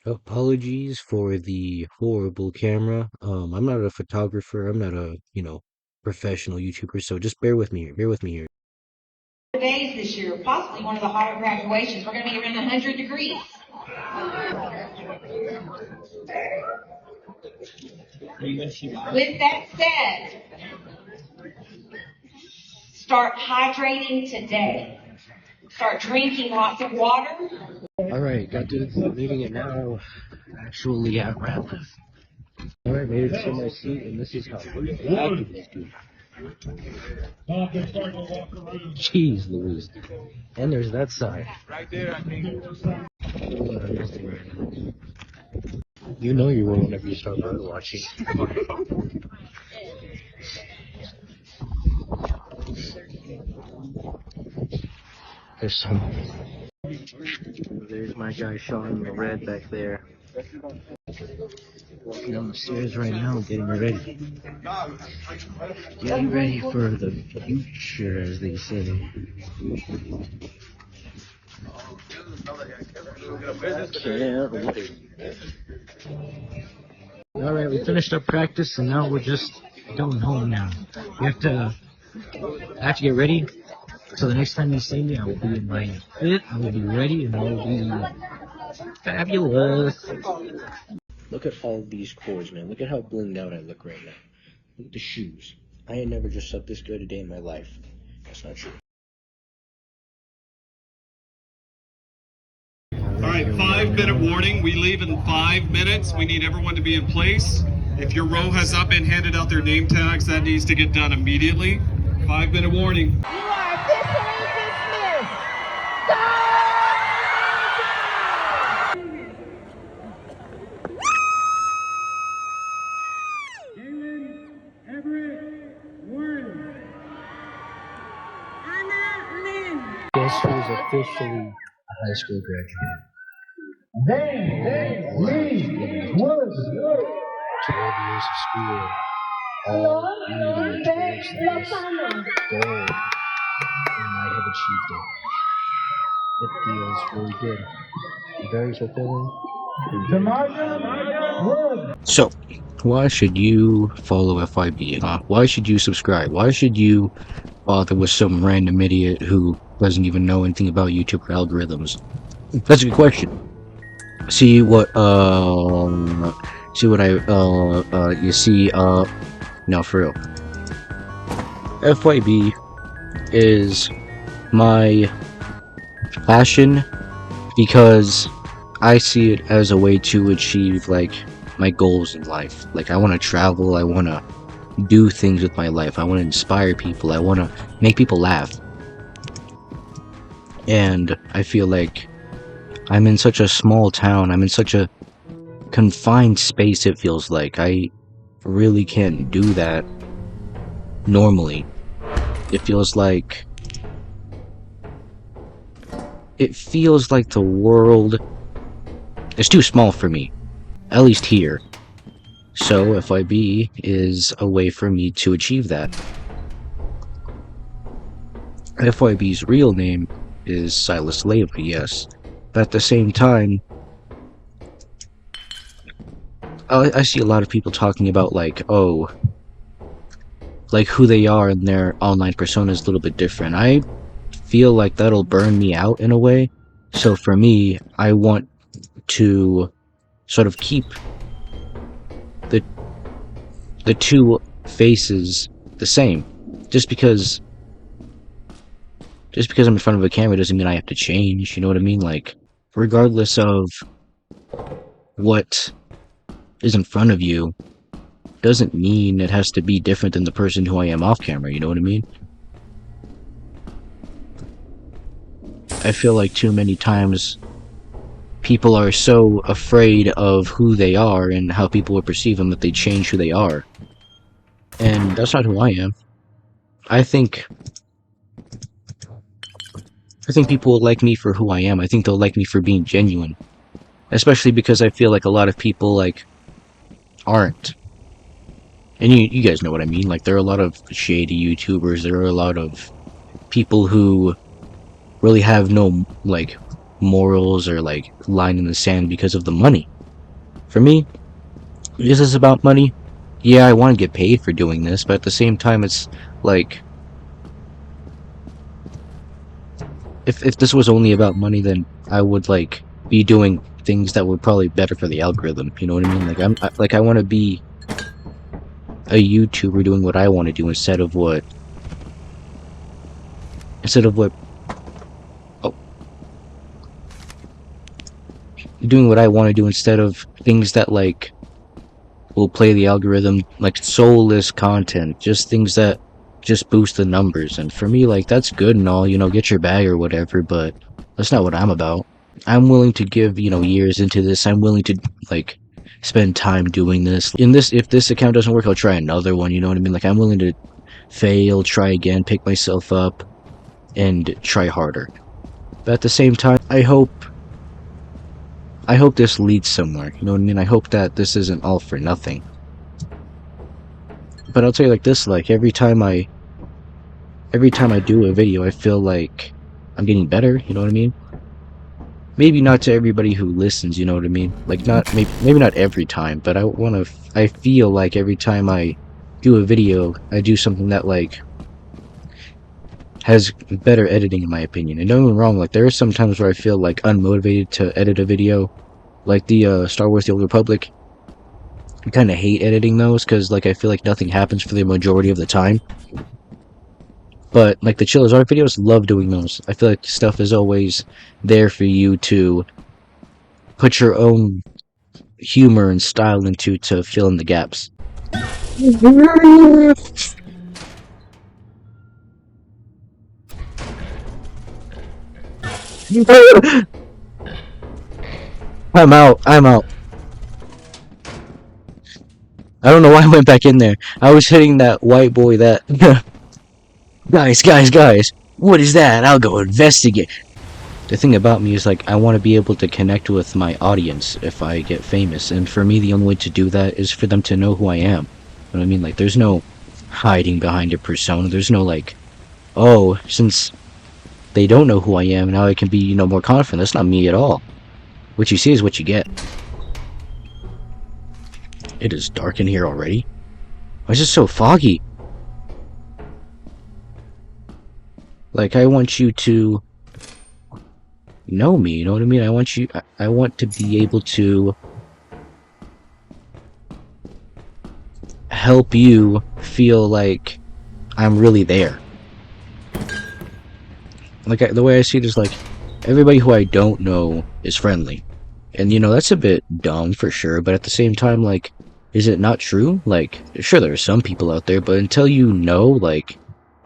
Apologies for the horrible camera. I'm not a photographer. I'm not a, professional YouTuber, so just bear with me here. Bear with me here. Days this year, possibly one of the hotter graduations. We're going to be around 100 degrees. With that said, start hydrating today. Start drinking lots of water. Alright, got to leaving it now. Actually at Radcliffe. Alright, made it to my seat, and this is how activities do. Jeez Louise. And there's that side. Right there, I think. You know you will whenever you start bird watching. There's some. There's my guy Sean in the red back there. Walking down the stairs right now, getting ready. Getting ready for the future, as they say. Can't wait. Alright, we finished up practice and now we're just going home now. I have to get ready. So the next time you see me, I will be in my fit, I will be ready, and I will be fabulous. Look at all these cords, man. Look at how blinged out I look right now. Look at the shoes. I ain't never dressed up this good a day in my life. That's not true. Alright, 5-minute warning. We leave in 5 minutes. We need everyone to be in place. If your row has not been handed out their name tags, that needs to get done immediately. 5-minute warning. Guess who's officially a high school graduate? 12 years of school, all leading towards this goal, and I have achieved it. It feels really good, very fulfilling. So, why should you follow FYB? Why should you subscribe? Why should you bother with some random idiot who doesn't even know anything about YouTube algorithms? That's a good question. See what you see, no, for real. FYB is my passion because I see it as a way to achieve, like, my goals in life. Like, I want to travel, I want to do things with my life, I want to inspire people, I want to make people laugh. And I feel like I'm in such a small town, I'm in such a confined space, it feels like. I really can't do that normally. It feels like the world is too small for me, at least here. So FYB is a way for me to achieve that. FYB's real name is Silas Leva, yes. But at the same time, I see a lot of people talking about, like, oh, like who they are and their online persona is a little bit different. I feel like that'll burn me out in a way. So for me, I want to sort of keep the two faces the same. Just because I'm in front of a camera doesn't mean I have to change, you know what I mean? Like, regardless of what is in front of you, doesn't mean it has to be different than the person who I am off camera, you know what I mean? I feel like too many times people are so afraid of who they are and how people will perceive them that they change who they are. And that's not who I am. I think people will like me for who I am. I think they'll like me for being genuine. Especially because I feel like a lot of people, like, aren't. And you guys know what I mean. Like, there are a lot of shady YouTubers. There are a lot of people who really have no, like, morals or, like, line in the sand because of the money. For me, is this about money? Yeah, I want to get paid for doing this, but at the same time, it's like, if this was only about money, then I would like be doing things that would probably be better for the algorithm. You know what I mean? Like I want to be a YouTuber doing what I want to do instead of what oh, doing what I want to do instead of things that like will play the algorithm, like soulless content, just things that just boost the numbers. And for me, like, that's good and all, you know, get your bag or whatever, but that's not what I'm about. I'm willing to give, you know, years into this. I'm willing to like spend time doing this. If this account doesn't work, I'll try another one, you know what I mean? Like, I'm willing to fail, try again, pick myself up, and try harder. But at the same time, I hope this leads somewhere, you know what I mean? I hope that this isn't all for nothing. But I'll tell you like this, like, every time I do a video, I feel like I'm getting better, you know what I mean? Maybe not to everybody who listens, you know what I mean? Like, maybe not every time, but I feel like every time I do a video, I do something that, like, has better editing in my opinion. And don't get me wrong, like, there are some times where I feel like unmotivated to edit a video, like the Star Wars The Old Republic. I kind of hate editing those because, like, I feel like nothing happens for the majority of the time. But like the Chillers Art videos, love doing those. I feel like stuff is always there for you to put your own humor and style into to fill in the gaps. I'm out. I don't know why I went back in there. I was hitting that white boy that... Guys, what is that? I'll go investigate. The thing about me is, like, I want to be able to connect with my audience if I get famous, and for me, the only way to do that is for them to know who I am. You know what I mean? Like, there's no hiding behind a persona. There's no, like, oh, since they don't know who I am, now I can be, you know, more confident. That's not me at all. What you see is what you get. It is dark in here already. Why is it so foggy? Like, I want you to know me, you know what I mean? I want to be able to help you feel like I'm really there. Like, the way I see it is, like, everybody who I don't know is friendly. And, you know, that's a bit dumb for sure, but at the same time, like, is it not true? Like, sure, there are some people out there, but until you know, like,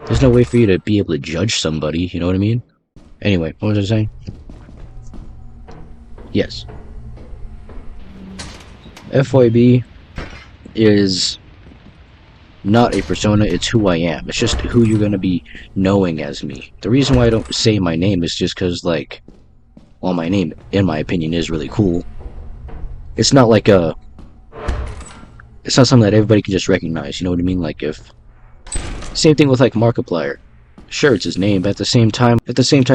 there's no way for you to be able to judge somebody, you know what I mean? Anyway, what was I saying? Yes. FYB is not a persona, it's who I am. It's just who you're gonna be knowing as me. The reason why I don't say my name is just because, like, well, my name, in my opinion, is really cool. It's not like it's not something that everybody can just recognize, you know what I mean? Like, same thing with, like, Markiplier. Sure, it's his name, but at the same time,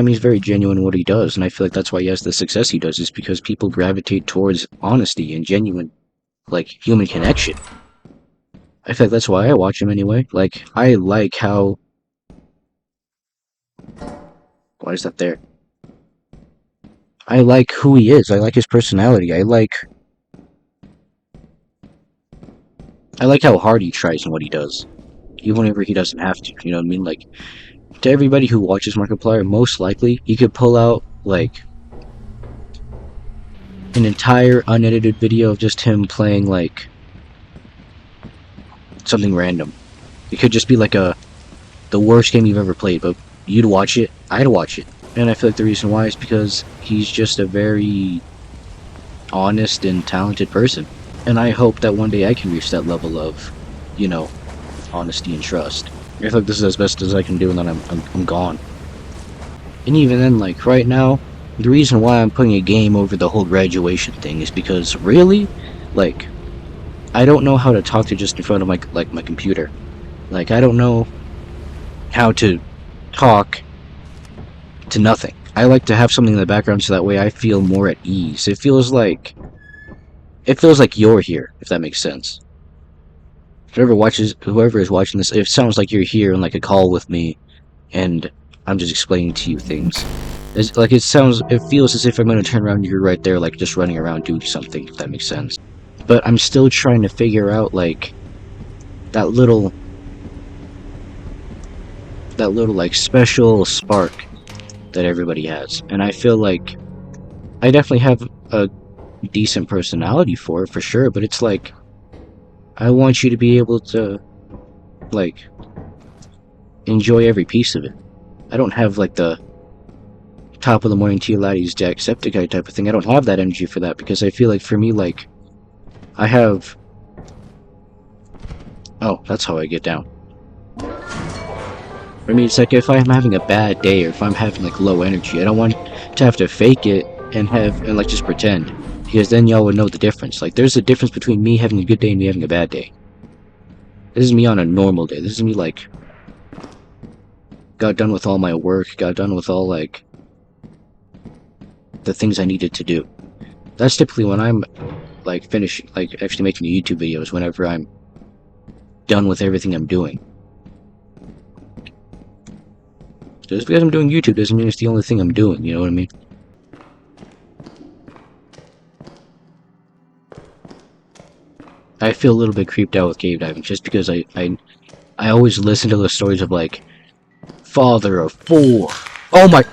he's very genuine in what he does, and I feel like that's why he has the success he does, is because people gravitate towards honesty and genuine, like, human connection. I feel like that's why I watch him anyway. Like, I like how... Why is that there? I like who he is. I like his personality. I like how hard he tries in what he does. Even whenever he doesn't have to, you know what I mean? Like, to everybody who watches Markiplier, most likely, he could pull out, like, an entire unedited video of just him playing, like, something random. It could just be, like, the worst game you've ever played, but you'd watch it, I'd watch it. And I feel like the reason why is because he's just a very honest and talented person. And I hope that one day I can reach that level of, you know, honesty and trust. I feel like this is as best as I can do, and then I'm gone. And even then, like, right now, the reason why I'm putting a game over the whole graduation thing is because, really, like, I don't know how to talk to just in front of my computer. Like, I don't know how to talk to nothing. I like to have something in the background so that way I feel more at ease. It feels like it feels like you're here, if that makes sense. Whoever is watching this, it sounds like you're here on like a call with me, and I'm just explaining to you things. It feels as if I'm gonna turn around and you're right there, like just running around doing something, if that makes sense. But I'm still trying to figure out like that little like special spark that everybody has, and I feel like I definitely have a decent personality for it, for sure, but it's like I want you to be able to like enjoy every piece of it. I don't have like the top of the morning to you laddies Jacksepticeye type of thing. I don't have that energy for that, because I feel like for me, like I have that's how I get down. For me, it's like if I'm having a bad day, or if I'm having like low energy, I don't want to have to fake it and like just pretend, because then y'all would know the difference. Like there's a difference between me having a good day and me having a bad day. This is me on a normal day. This is me like got done with all my work, got done with all like the things I needed to do. That's typically when I'm like finishing, like actually making the YouTube videos, whenever I'm done with everything I'm doing. Just because I'm doing YouTube doesn't mean it's the only thing I'm doing, you know what I mean? I feel a little bit creeped out with cave diving, just because I always listen to the stories of like father of 4. Oh my.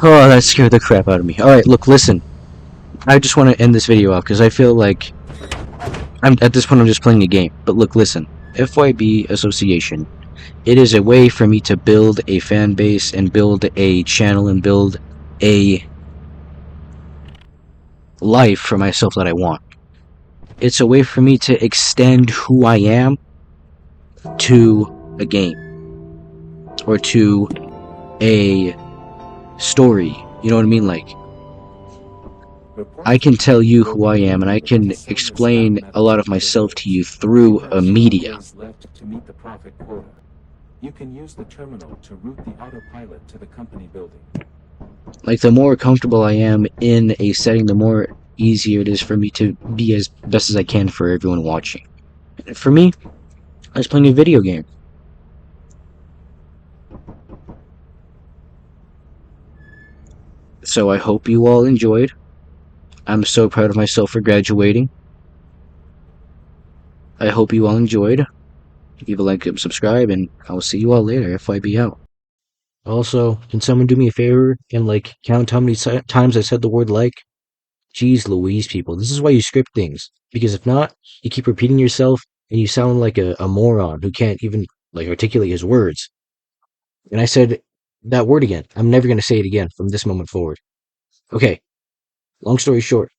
Oh, that scared the crap out of me. Alright, look, listen. I just want to end this video off, because I feel like at this point I'm just playing a game. But look, listen. FYB Association. It is a way for me to build a fan base, and build a channel, and build a life for myself that I want. It's a way for me to extend who I am to a game, or to a story. You know what I mean? Like, I can tell you who I am, and I can explain a lot of myself to you through a media. You can use the terminal to route the autopilot to the company building. Like, the more comfortable I am in a setting, the more easier it is for me to be as best as I can for everyone watching. For me, I was playing a video game. So I hope you all enjoyed. I'm so proud of myself for graduating. I hope you all enjoyed. Leave a like and subscribe, and I will see you all later. FYB out. Also, can someone do me a favor and like count how many times I said the word like? Jeez Louise, people. This is why you script things. Because if not, you keep repeating yourself, and you sound like a moron who can't even like articulate his words. And I said that word again. I'm never going to say it again from this moment forward. Okay. Long story short,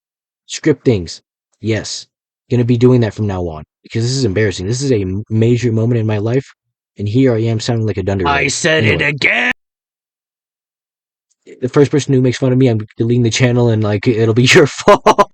script things. Yes. Gonna be doing that from now on, because this is embarrassing. This is a major moment in my life, and here I am sounding like a dunderhead. I said it again! The first person who makes fun of me, I'm deleting the channel, and like, it'll be your fault.